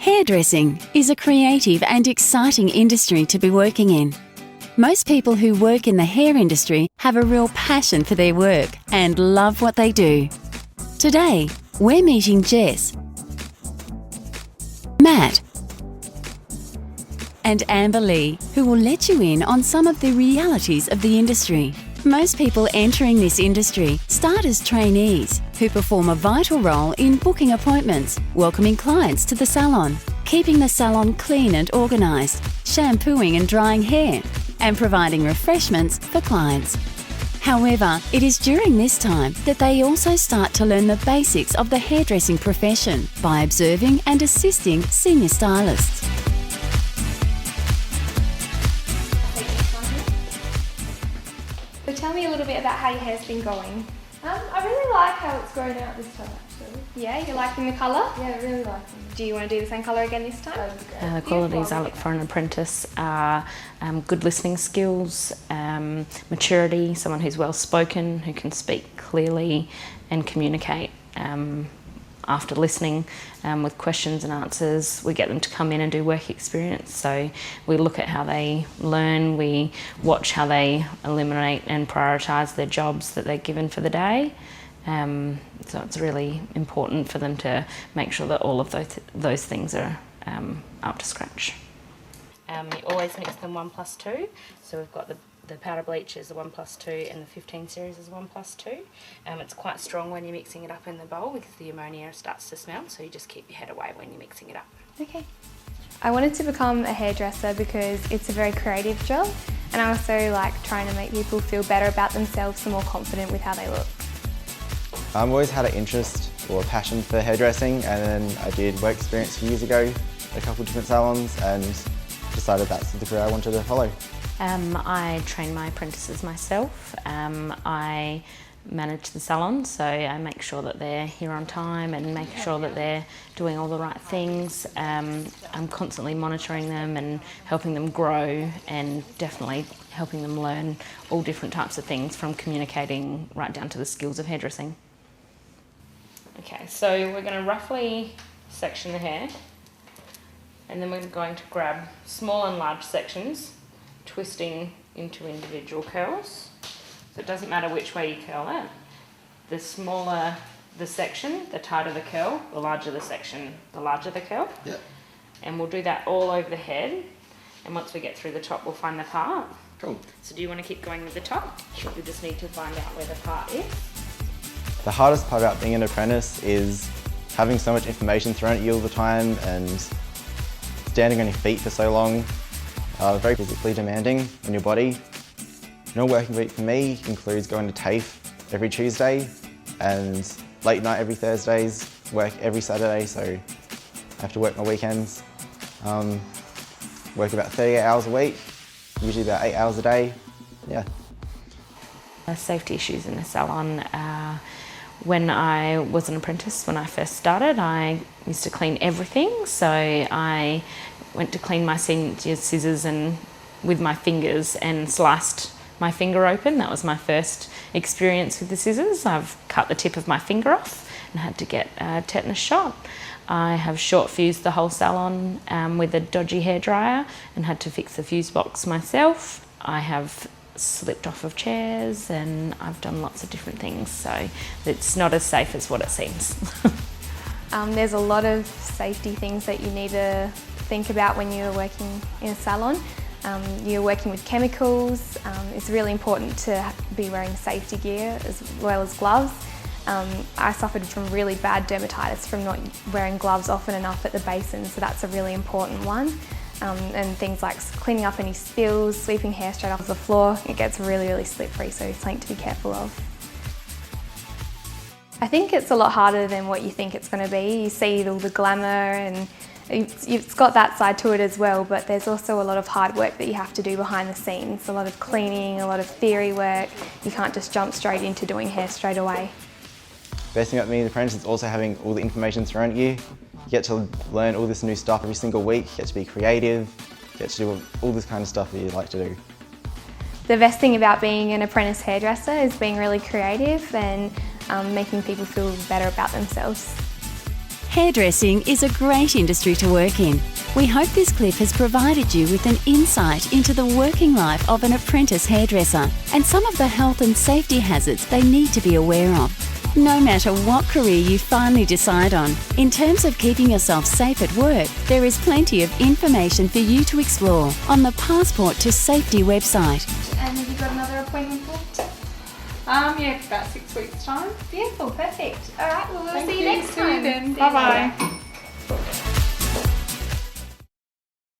Hairdressing is a creative and exciting industry to be working in. Most people who work in the hair industry have a real passion for their work and love what they do. Today, we're meeting Jess, Matt and Amber Lee, who will let you in on some of the realities of the industry. Most people entering this industry start as trainees who perform a vital role in booking appointments, welcoming clients to the salon, keeping the salon clean and organised, shampooing and drying hair, and providing refreshments for clients. However, it is during this time that they also start to learn the basics of the hairdressing profession by observing and assisting senior stylists. So tell me a little bit about how your hair's been going. I really like how it's grown out this time actually. Yeah, you're liking the colour? Yeah, I really like them. Do you want to do the same colour again this time? The qualities I look for in an apprentice are good listening skills, maturity, someone who's well spoken, who can speak clearly and communicate. After listening with questions and answers, we get them to come in and do work experience. So we look at how they learn, we watch how they eliminate and prioritise their jobs that they're given for the day. So it's really important for them to make sure that all of those things are up to scratch. You always mix them 1+2, so we've got the powder bleach is the 1+2 and the 15 series is 1+2. It's quite strong when you're mixing it up in the bowl because the ammonia starts to smell, so you just keep your head away when you're mixing it up. Okay. I wanted to become a hairdresser because it's a very creative job, and I also like trying to make people feel better about themselves and more confident with how they look. I've always had an interest or a passion for hairdressing, and then I did work experience a few years ago at a couple of different salons and decided that's the career I wanted to follow. I train my apprentices myself. I manage the salon, so I make sure that they're here on time and make sure that they're doing all the right things. I'm constantly monitoring them and helping them grow, and definitely helping them learn all different types of things, from communicating right down to the skills of hairdressing. Okay, so we're going to roughly section the hair, and then we're going to grab small and large sections, twisting into individual curls. So it doesn't matter which way you curl it. The smaller the section, the tighter the curl, the larger the section, the larger the curl. Yep. And we'll do that all over the head, and once we get through the top we'll find the part. Cool. So do you want to keep going with the top? Sure. We just need to find out where the part is. The hardest part about being an apprentice is having so much information thrown at you all the time and standing on your feet for so long. Very physically demanding on your body. Normal working week for me includes going to TAFE every Tuesday and late night every Thursdays, work every Saturday, so I have to work my weekends. Work about 38 hours a week, usually about 8 hours a day, yeah. Safety issues in the salon. When I was an apprentice, when I first started, I used to clean everything, so I went to clean my senior scissors and with my fingers and sliced my finger open. That was my first experience with the scissors. I've cut the tip of my finger off and had to get a tetanus shot. I have short fused the whole salon with a dodgy hairdryer and had to fix the fuse box myself. I have slipped off of chairs and I've done lots of different things, so it's not as safe as what it seems. There's a lot of safety things that you need to think about when you're working in a salon. You're working with chemicals. It's really important to be wearing safety gear as well as gloves. I suffered from really bad dermatitis from not wearing gloves often enough at the basin, so that's a really important one. And things like cleaning up any spills, sweeping hair straight off the floor. It gets really, really slippery, so it's something to be careful of. I think it's a lot harder than what you think it's going to be. You see all the glamour and it's got that side to it as well, but there's also a lot of hard work that you have to do behind the scenes. A lot of cleaning, a lot of theory work. You can't just jump straight into doing hair straight away. Best thing about being an apprentice is also having all the information thrown at you. You get to learn all this new stuff every single week, you get to be creative, you get to do all this kind of stuff that you like to do. The best thing about being an apprentice hairdresser is being really creative and making people feel better about themselves. Hairdressing is a great industry to work in. We hope this clip has provided you with an insight into the working life of an apprentice hairdresser and some of the health and safety hazards they need to be aware of. No matter what career you finally decide on, in terms of keeping yourself safe at work, there is plenty of information for you to explore on the Passport to Safety website. And have you got another appointment booked? Yeah, for about 6 weeks' time. Beautiful, perfect. All right, well, we'll Thank see you you. next See you time. then. See you Bye-bye. later.